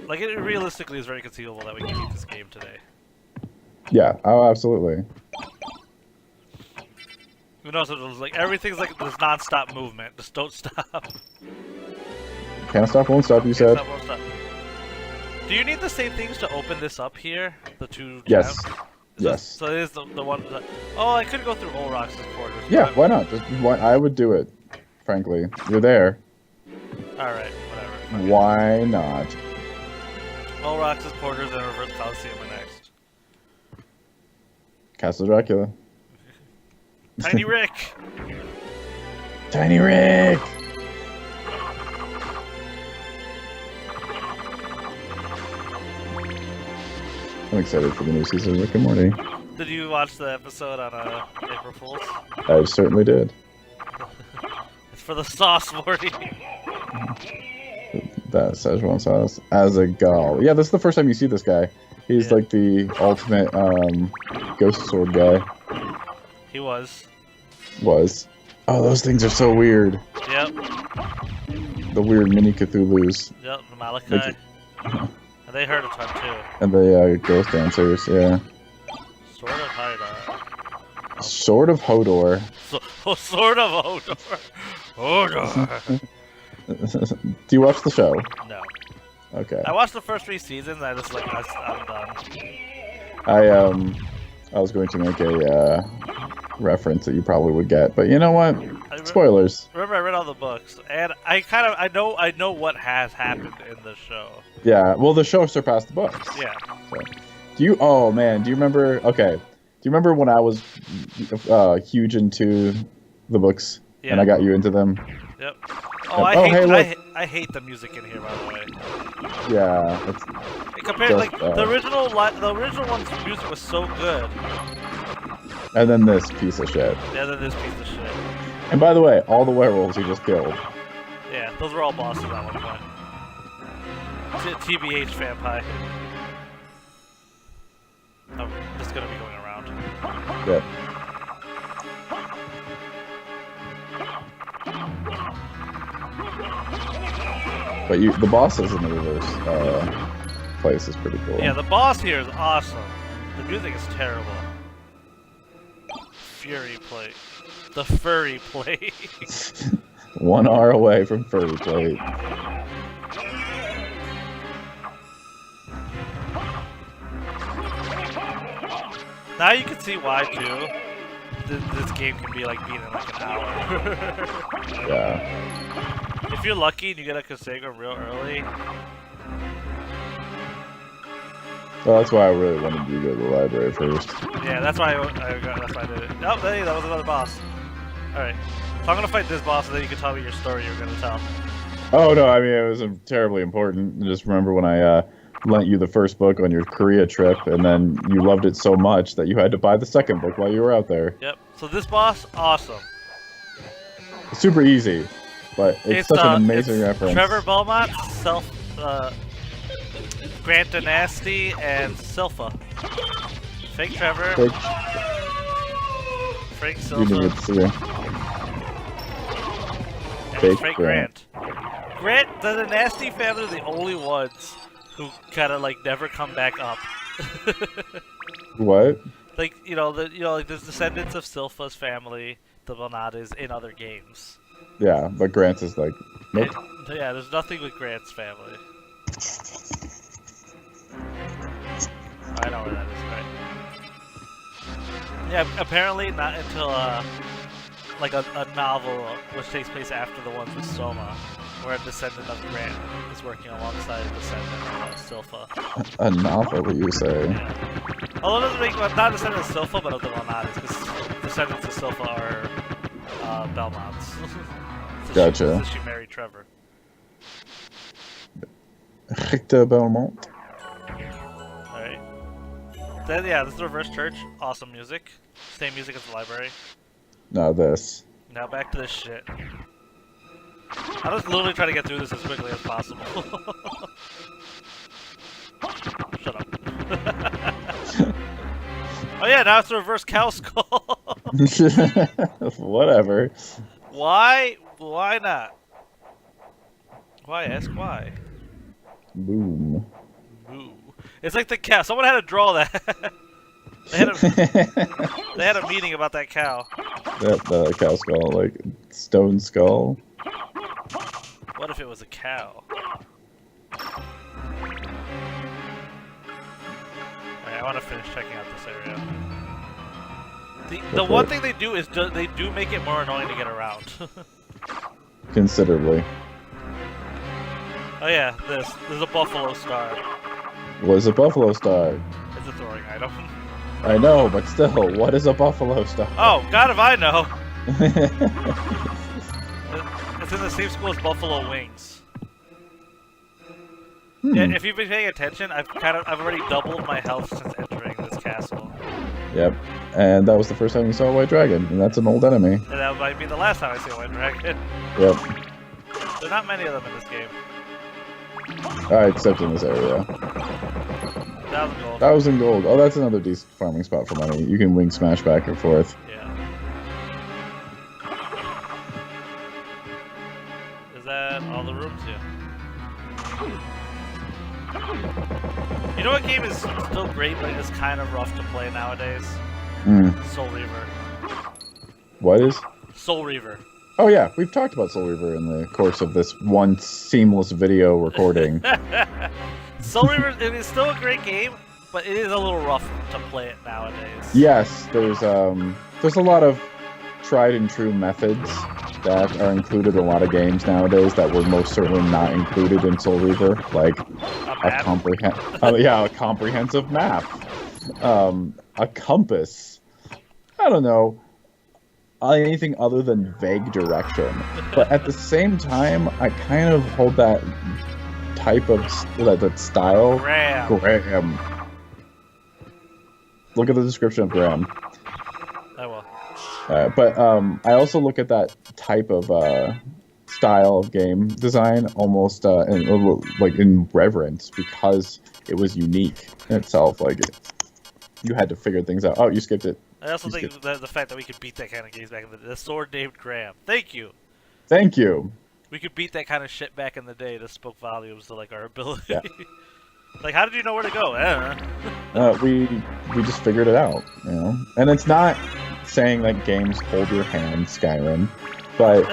Like, it realistically is very conceivable that we can beat this game today. Yeah. Oh, absolutely. Who knows? Like, everything's like this non-stop movement. Just don't stop. Can't stop, won't stop. You Can't said. stop, won't stop. Do you need the same things to open this up here? The two Yes. gems? Yes. So it is the one. Oh, I could go through Olrox's quarters. Yeah. Why not? I would do it. Frankly, you're there. All right. Whatever. Okay. Why not? Olrox's quarters and Reverse Coliseum are next. Castle Dracula. Tiny Rick. Tiny Rick. I'm excited for the new season of Rick and Morty. Did you watch the episode on April Fools? I certainly did. It's for the sauce, Morty. That Szechuan sauce as a gull. Yeah, this is the first time you see this guy. He's like the ultimate ghost sword guy. He was. Oh, those things are so weird. Yep. The weird mini Cthulhu's. Yep, the Malachi. And they hurt a ton too. And the ghost dancers, yeah. Sword of Haida. Sword of Hodor. Sword of Hodor. Hodor. Do you watch the show? No. Okay. I watched the first 3 seasons. I just like I'm I done. was going to make a reference that you probably would get, but you know what? Spoilers. Remember, I read all the books, and I know what has happened in the show. Yeah. Well, the show surpassed the books. Yeah. So, do you? Oh man, do you remember? Okay. Do you remember when I was huge into the books and I got you into them? Yep. Oh, I hate the music in here, by the way. Yeah. Compared, like the original one's music was so good. And then this piece of shit. Yeah, then this piece of shit. And by the way, all the werewolves you just killed. Yeah, those were all bosses at one point. TBH vampire. I'm just gonna be going around. Yep. But the bosses in the reverse place is pretty cool. Yeah, the boss here is awesome. The music is terrible. Fury plate. The furry plate. 1 hour away from furry plate. Now you can see why, too. This game can be like beaten in like an hour. Yeah. If you're lucky and you get a Kasega real early. Well, that's why I really wanted you to go to the library first. Yeah, that's why I did it. Oh, hey, that was another boss. Alright. So I'm gonna fight this boss and then you can tell me your story you're gonna tell. Oh, no, I mean, it was terribly important. Just remember when I lent you the first book on your Korea trip, and then you loved it so much that you had to buy the second book while you were out there. Yep. So this boss, awesome. Super easy, but it's such an amazing reference. Trevor Belmont, Grant Dynasty, and Silpha. Fake Trevor. Fake Silpha. You didn't get to see her. And fake Grant. Grant, the Dynasty family are the only ones who kind of like never come back up. What? Like like there's descendants of Silpha's family, the Valnadas, in other games. Yeah, but Grant's is like, nope. Yeah, there's nothing with Grant's family. I know where that is, right? Yeah, apparently not until like a novel which takes place after the ones with Soma, where a descendant of Grant is working alongside a descendant of Silpha. A novel, what you say? Yeah. Although it doesn't make not descendants of Silpha, but of the Valnadas, because descendants of Silpha are Belmonts. Gotcha. She married Trevor. Hector Belmont. Alright. Then, yeah, this is the reverse church. Awesome music. Same music as the library. Now this. Now back to this shit. I'm just literally trying to get through this as quickly as possible. Shut up. Oh yeah, now it's the reverse cow skull. Whatever. Why? Why not? Why? Ask why. Boom. It's like the cow. Someone had to draw that. They had a meeting about that cow. Yep, the cow skull, like stone skull. What if it was a cow? Alright, I want to finish checking out this area. The one thing they do is they do make it more annoying to get around. Considerably. Oh yeah, there's a buffalo star. What is a buffalo star? It's a throwing item. I know, but still, what is a buffalo star? Oh, God if I know! It's in the same school as buffalo wings. Yeah, if you've been paying attention, I've already doubled my health since entering this castle. Yep, and that was the first time you saw a white dragon, and that's an old enemy. And that might be the last time I see a white dragon. Yep. There are not many of them in this game. Alright, except in this area. 1,000 gold. 1,000 gold. Oh, that's another decent farming spot for money. You can wing smash back and forth. Yeah. Is that all the rooms? Yeah. You know what game is still great, but it's kind of rough to play nowadays? Soul Reaver. What is? Soul Reaver. Oh yeah, we've talked about Soul Reaver in the course of this one seamless video recording. Soul Reaver, it is still a great game, but it is a little rough to play it nowadays. Yes, there's a lot of tried and true methods that are included in a lot of games nowadays that were most certainly not included in Soul Reaver, like a comprehensive map, a compass. I don't know. Anything other than vague direction. But at the same time, I kind of hold that type of that style. Graham. Look at the description of Graham. I will. But I also look at that type of style of game design almost in reverence because it was unique in itself. Like you had to figure things out. Oh, you skipped it. I also think that the fact that we could beat that kind of games back in the day. The sword named Graham. Thank you. Thank you. We could beat that kind of shit back in the day. That spoke volumes to like our ability. Yeah. Like, how did you know where to go? I don't know. We just figured it out, you know. And it's not saying that games hold your hand, Skyrim, but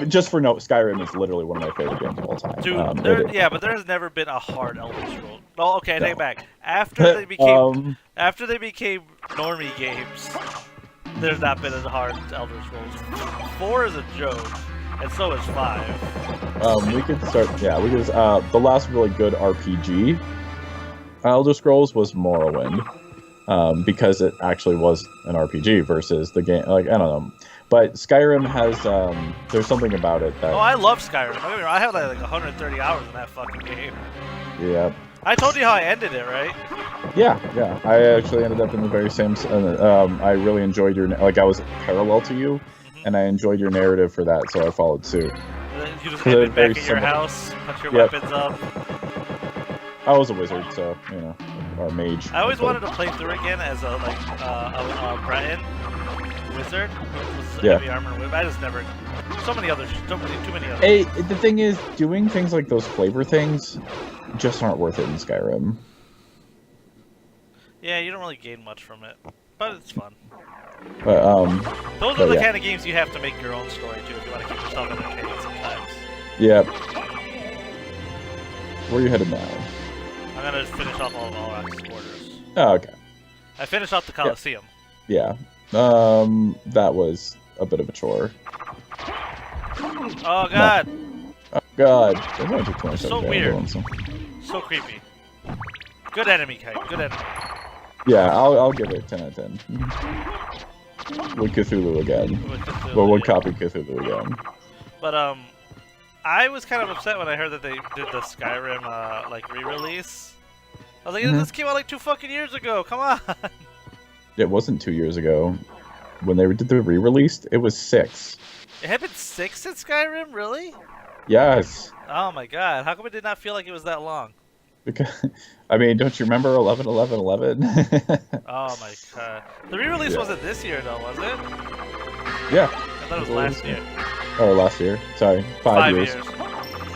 just for note, Skyrim is literally one of my favorite games of all time. Dude, but there has never been a hard Elder Scrolls. Oh, okay, I take it back. After they became normie games, there's not been a hard Elder Scrolls. 4 is a joke, and so is 5. We could start. Yeah, we could. The last really good RPG Elder Scrolls was Morrowind, because it actually was an RPG versus the game. Like I don't know. But Skyrim has, there's something about it that... Oh, I love Skyrim. I have like 130 hours in that fucking game. Yeah. I told you how I ended it, right? Yeah. I actually ended up in the very same... I really enjoyed your... Like, I was parallel to you, and I enjoyed your narrative for that, so I followed suit. You just ended back at your house, put your weapons up. I was a wizard, so, you know, or mage. I always wanted to play through again as a Breton wizard with heavy armor and whip. I just never. Too many others. Hey, the thing is, doing things like those flavor things just aren't worth it in Skyrim. Yeah, you don't really gain much from it, but it's fun. But those are the kind of games you have to make your own story too if you want to keep yourself entertained sometimes. Yeah. Where are you headed now? I'm gonna finish off all of Alrock's quarters. Oh, okay. I finished off the Colosseum. Yeah. That was a bit of a chore. Oh god! Oh god. So weird. So creepy. Good enemy, Kite. Good enemy. Yeah, I'll give it 10 out of 10. Would Cthulhu again. Would copy Cthulhu again. But I was kind of upset when I heard that they did the Skyrim like re-release. I was like, this came out like 2 fucking years ago. Come on. It wasn't 2 years ago. When they did the re-release, it was 6. It had been 6 in Skyrim, really? Yes. Oh my god, how come it did not feel like it was that long? Because, I mean, don't you remember 11, 11, 11? Oh my god. The re-release wasn't this year though, was it? Yeah. I thought it was last year. Or last year. Sorry. 5 years.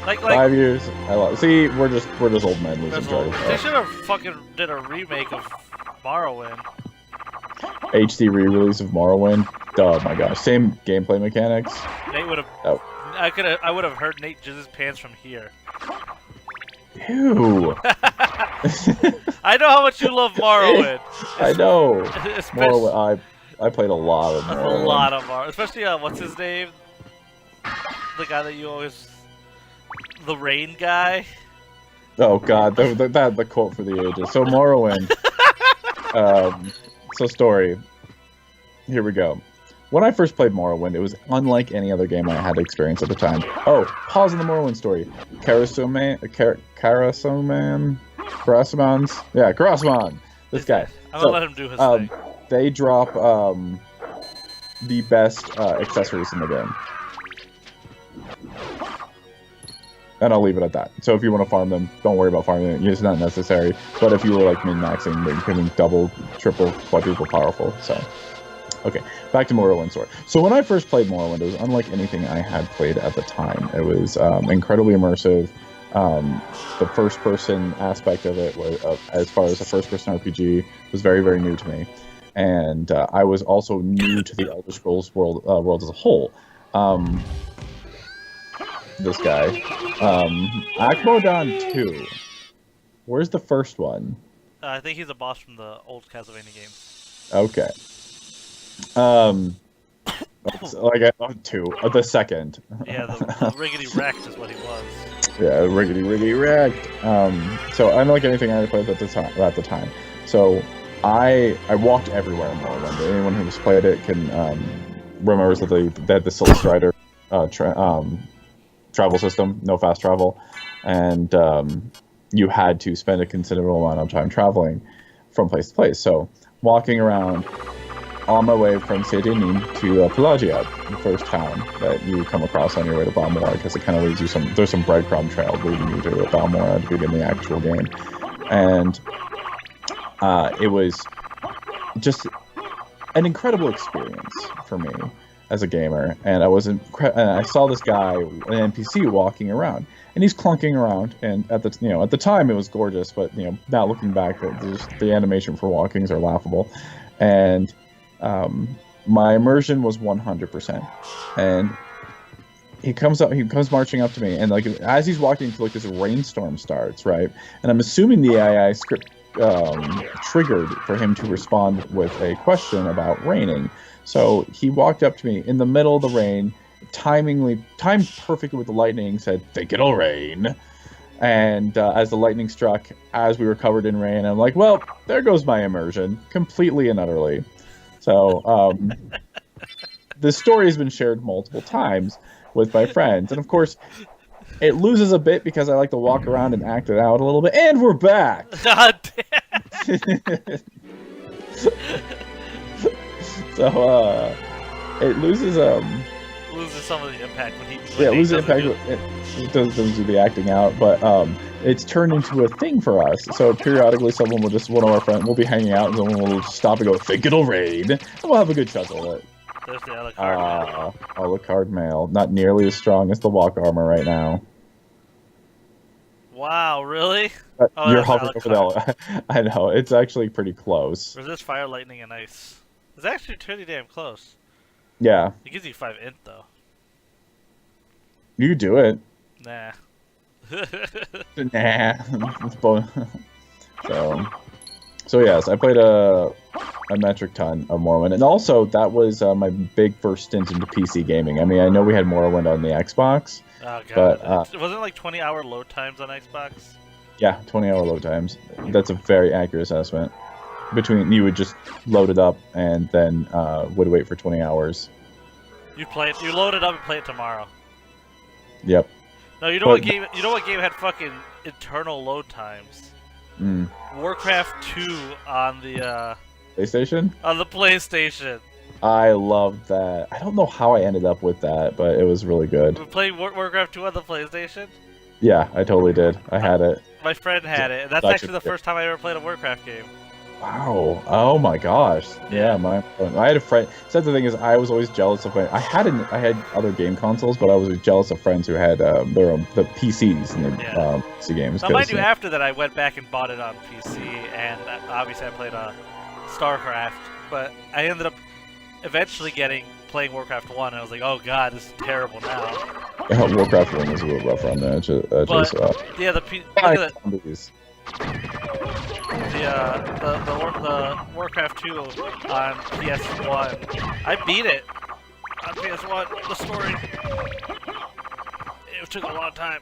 Like 5 years. See, we're just old men losing track of They should have fucking did a remake of Morrowind. HD re-release of Morrowind. Oh my gosh, same gameplay mechanics. Nate would have. Oh. I would have heard Nate jizz his pants from here. Ew. I know how much you love Morrowind. I know. Morrowind. I played a lot of Morrowind. A lot of Morrowind, especially what's his name? The guy that you always. The rain guy. Oh god, the quote for the ages. So Morrowind. So story. Here we go. When I first played Morrowind, it was unlike any other game I had experienced at the time. Oh, pause in the Morrowind story. Karasamans? Yeah, Karasaman. This guy. I'm gonna let him do his thing. They drop the best accessories in the game. And I'll leave it at that. So if you want to farm them, don't worry about farming them. It's not necessary. But if you were like min-maxing, they're becoming double, triple, quadruple powerful. So, okay, back to Morrowind story. So when I first played Morrowind, it was unlike anything I had played at the time. It was incredibly immersive. The first-person aspect of it, was, as far as a first-person RPG, was very, very new to me. And I was also new to the Elder Scrolls world as a whole. This guy. Akmodan 2. Where's the first one? I think he's a boss from the old Castlevania games. Okay. Like 2. The second. Yeah, the riggedy wrecked is what he was. Yeah, riggedy wrecked. So unlike anything I played at the time. So I walked everywhere in Morrowind. Anyone who's played it can remembers that they had the Silk Strider travel system, no fast travel, and you had to spend a considerable amount of time traveling from place to place. So walking around on my way from Sedanin to Pelagia, the first town that you come across on your way to Balmora, because it kind of leads you there's some breadcrumb trail leading you to Balmora to begin the actual game. And it was just an incredible experience for me as a gamer, and I saw this guy, an NPC, walking around, and he's clunking around. And at the time, it was gorgeous, but now looking back, the animation for walkings are laughable. And my immersion was 100%. And he comes marching up to me, and like as he's walking, like this rainstorm starts, right? And I'm assuming the AI script triggered for him to respond with a question about raining. So he walked up to me in the middle of the rain, timed perfectly with the lightning, said, "Think it'll rain." And as the lightning struck, as we were covered in rain, I'm like, well, there goes my immersion, completely and utterly. So this story has been shared multiple times with my friends. And of course, it loses a bit because I like to walk around and act it out a little bit. And we're back! God damn! So, it loses some of the impact when he... Yeah, it loses impact. It doesn't do the acting out, but it's turned into a thing for us. So periodically, one of our friends will be hanging out, and someone will just stop and go, "Think it'll rain," and we'll have a good chuckle at it. There's the a la carte mail. A la carte mail. Not nearly as strong as the walk armor right now. Wow, really? You're hovering over the... I know, it's actually pretty close. Resist fire, lightning, and ice. It's actually pretty damn close. Yeah. It gives you 5 int, though. You do it. Nah. So yes, I played a metric ton of Morrowind, and also that was my big first stint into PC gaming. I mean, I know we had Morrowind on the Xbox. Oh god, but wasn't it like 20-hour load times on Xbox? Yeah, 20-hour load times. That's a very accurate assessment. You would just load it up and then would wait for 20 hours. You load it up and play it tomorrow. Yep. No, you know what game had fucking eternal load times? Warcraft 2 on the PlayStation? On the PlayStation. I loved that. I don't know how I ended up with that, but it was really good. You played Warcraft 2 on the PlayStation? Yeah, I totally did. I had it. My friend had it, and that's actually the first time I ever played a Warcraft game. Wow. Oh my gosh. Yeah, I had a friend. So the thing is, I was always jealous of I had other game consoles, but I was jealous of friends who had their own the PCs and the PC games. Now, mind you, after that, I went back and bought it on PC, and obviously I played StarCraft, but I ended up eventually playing Warcraft 1, and I was like, oh god, this is terrible now. Warcraft 1 was a little rough on the edge. Yeah, the Warcraft 2 on PS1. I beat it on PS1. The story. It took a long time.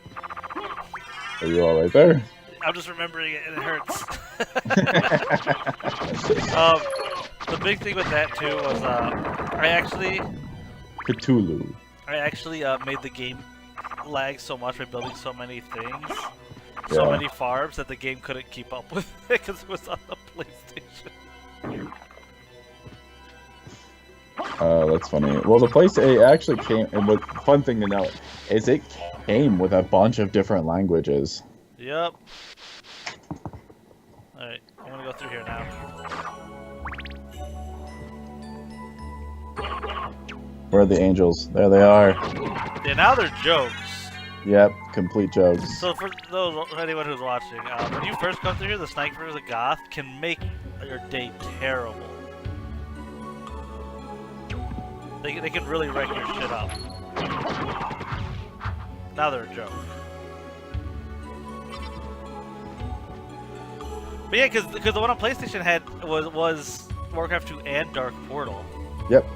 Are you all right there? I'm just remembering it, and it hurts. The big thing with that too was Cthulhu. I actually made the game lag so much by building so many things. So many farms that the game couldn't keep up with it because it was on the PlayStation. That's funny. Well, the PlayStation actually came, and the fun thing to note is it came with a bunch of different languages. Yep. Alright, I'm gonna go through here now. Where are the angels? There they are. Yeah, now they're jokes. Yep, complete jokes. So for anyone who's watching, when you first come through here, the snipers, the goth, can make your day terrible. They can really wreck your shit up. Now they're a joke. But yeah, because the one on PlayStation had was Warcraft 2 and Dark Portal. Yep.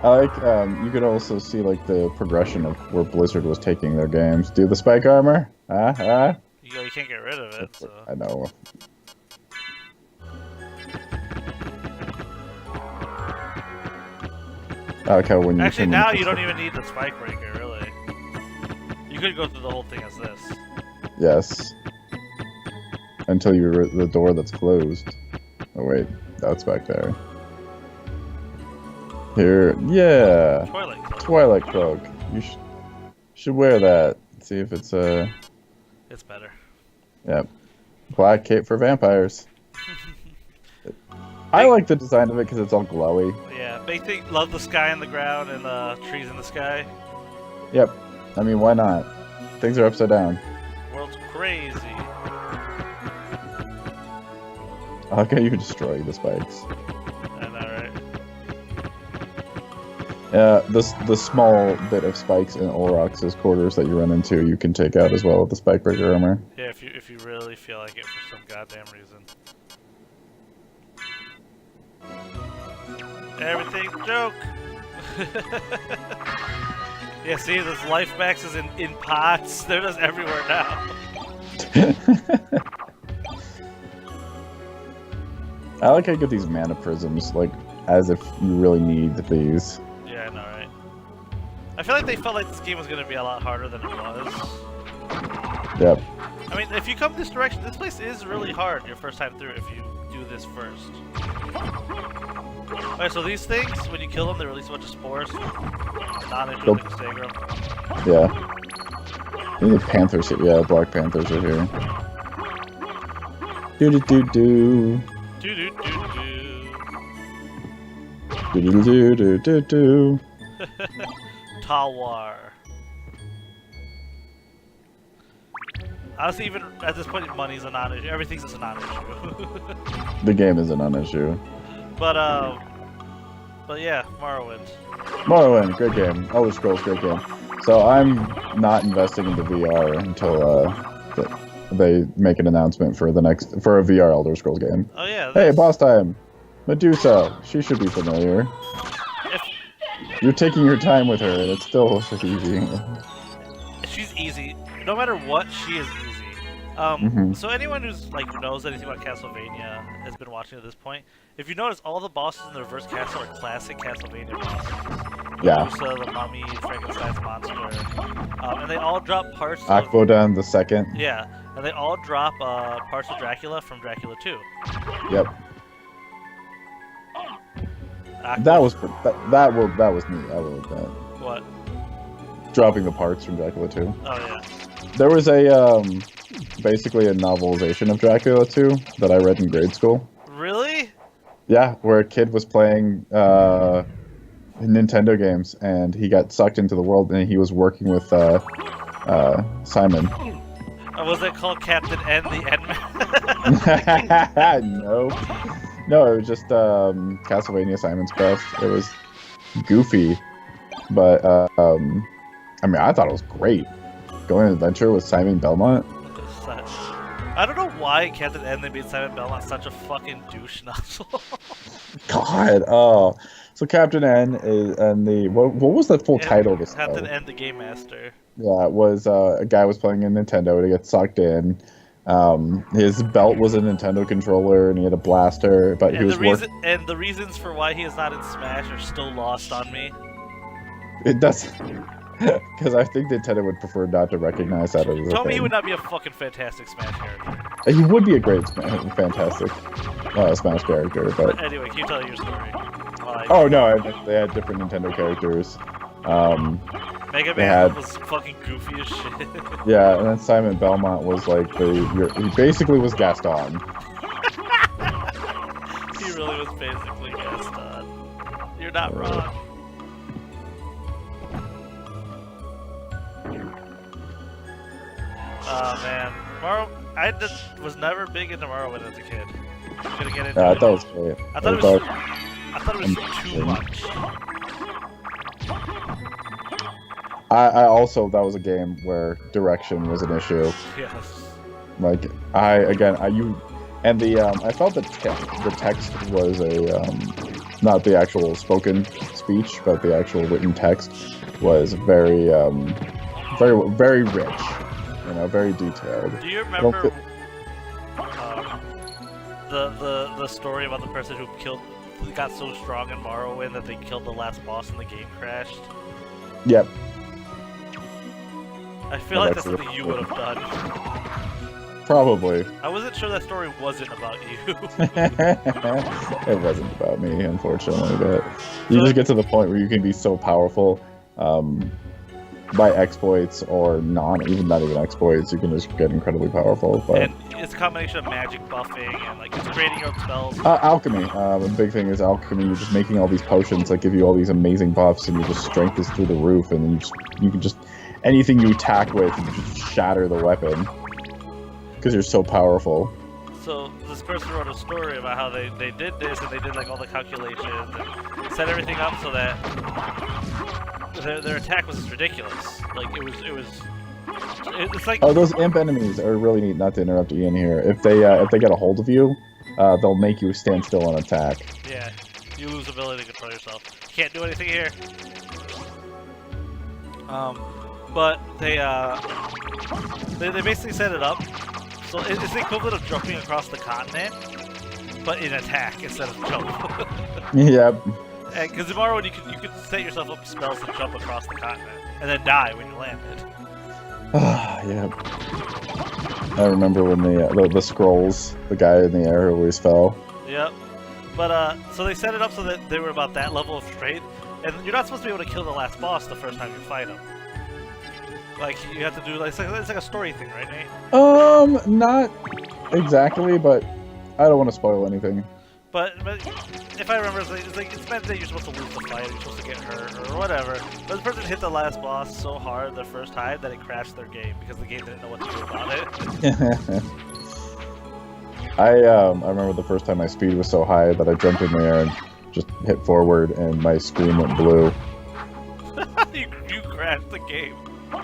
I like, you could also see, like, the progression of where Blizzard was taking their games. Do the spike armor? You can't get rid of it, so... I know. I like how when you... Actually, now you don't even need the spike breaker, really. You could go through the whole thing as this. Yes. Until you're the door that's closed. Oh, wait. That's back there. Here, yeah. Twilight cloak. You should wear that. See if it's It's better. Yep. Black cape for vampires. I like the design of it because it's all glowy. Yeah, big thing. Love the sky and the ground and the trees in the sky. Yep. I mean, why not? Things are upside down. World's crazy. I like how you destroy the spikes. I know, right? The small bit of spikes in Olrox's quarters that you run into, you can take out as well with the spike breaker armor. Yeah, if you really feel like it for some goddamn reason. Everything's a joke. Yeah, see, this life max is in pots. They're just everywhere now. I like how you get these mana prisms, like, as if you really need these. Yeah, I know, right? I feel like they felt like this game was going to be a lot harder than it was. Yep. I mean, if you come this direction, this place is really hard your first time through if you do this first. Alright, so these things, when you kill them, they release a bunch of spores. Non-issue to stay them. Yeah. The panthers, yeah, black panthers are here. Do-do-do-do. Do-do-do-do-do-do. Talwar. Honestly, even at this point, money's a non-issue. Everything's just a non-issue. The game is a non-issue. But yeah, Morrowind. Morrowind, great game. Elder Scrolls, great game. So I'm not investing into VR until they make an announcement for a VR Elder Scrolls game. Oh yeah. Hey, boss time. Medusa. She should be familiar. You're taking your time with her, and it's still easy. She's easy. No matter what, she is easy. So anyone who's knows anything about Castlevania has been watching at this point. If you notice, all the bosses in the reverse castle are classic Castlevania bosses. Yeah. Medusa, the mummy, Frankenstein's monster, and they all drop parts. Akvodan the Second. Yeah, and they all drop parts of Dracula from Dracula 2. Yep. That was neat. I like that. What? Dropping the parts from Dracula 2. Oh yeah. There was a basically a novelization of Dracula 2 that I read in grade school. Really? Yeah, where a kid was playing Nintendo games, and he got sucked into the world, and he was working with Simon. Was it called Captain N, the Endman? No, it was just Castlevania Simon's Quest. It was goofy, but I mean, I thought it was great. Going on an adventure with Simon Belmont. I don't know why Captain N they made Simon Belmont such a fucking douche nozzle. God, oh. So Captain N is, and the what was the full title of this? Captain N, the Game Master. Yeah, it was a guy was playing a Nintendo to get sucked in. His belt was a Nintendo controller, and he had a blaster. But he was and the reasons for why he is not in Smash are still lost on me. It does, because I think Nintendo would prefer not to recognize that as a thing. Tell me he would not be a fucking fantastic Smash character. He would be a great, fantastic Smash character, but anyway, can you tell your story? Oh no, they had different Nintendo characters. Mega Man was fucking goofy as shit. Yeah, and then Simon Belmont was like he basically was Gaston. He really was basically Gaston. You're not wrong. Oh man, I was never big into Morrowind as a kid. Couldn't get into it. I thought it was great. I thought it was too much. I also, that was a game where direction was an issue. Yes. Like I felt the text was not the actual spoken speech, but the actual written text was very very rich, very detailed. Do you remember the story about the person who got so strong in Morrowind that they killed the last boss and the game crashed? Yep. I feel like that's something you would have done. Probably. I wasn't sure that story wasn't about you. It wasn't about me, unfortunately, but you just get to the point where you can be so powerful by exploits or not even exploits. You can just get incredibly powerful. But and it's a combination of magic buffing and like it's creating your own spells. Alchemy. The big thing is alchemy. You're just making all these potions that give you all these amazing buffs, and your just strength is through the roof, and you can just anything you attack with, you just shatter the weapon because you're so powerful. So this person wrote a story about how they did this, and they did like all the calculations and set everything up so that their attack was just ridiculous. Like it's like those imp enemies are really neat. Not to interrupt Ian here. If they get a hold of you, they'll make you stand still on attack. Yeah, you lose the ability to control yourself. You can't do anything here. But they basically set it up. So it's the equivalent of jumping across the continent, but in attack instead of jump. Yep. Because in Morrowind, you could set yourself up spells to jump across the continent and then die when you landed. Yep. I remember when the scrolls, the guy in the air always fell. Yep. But so they set it up so that they were about that level of strength, and you're not supposed to be able to kill the last boss the first time you fight him. Like you have to do it's like a story thing, right, Nate? Not exactly, but I don't want to spoil anything. But if I remember, it's meant that you're supposed to lose the fight, you're supposed to get hurt or whatever. But the person hit the last boss so hard the first time that it crashed their game because the game didn't know what to do about it. I remember the first time my speed was so high that I jumped in the air and just hit forward, and my screen went blue. you crashed the game.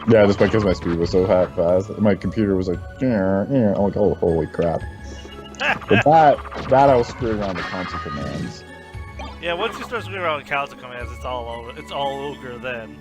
Yeah, just because my speed was so fast. My computer was like, I'm like, oh, holy crap. But that I was screwing around with console commands. Yeah, once you start screwing around with console commands, it's all over. It's all ogre then.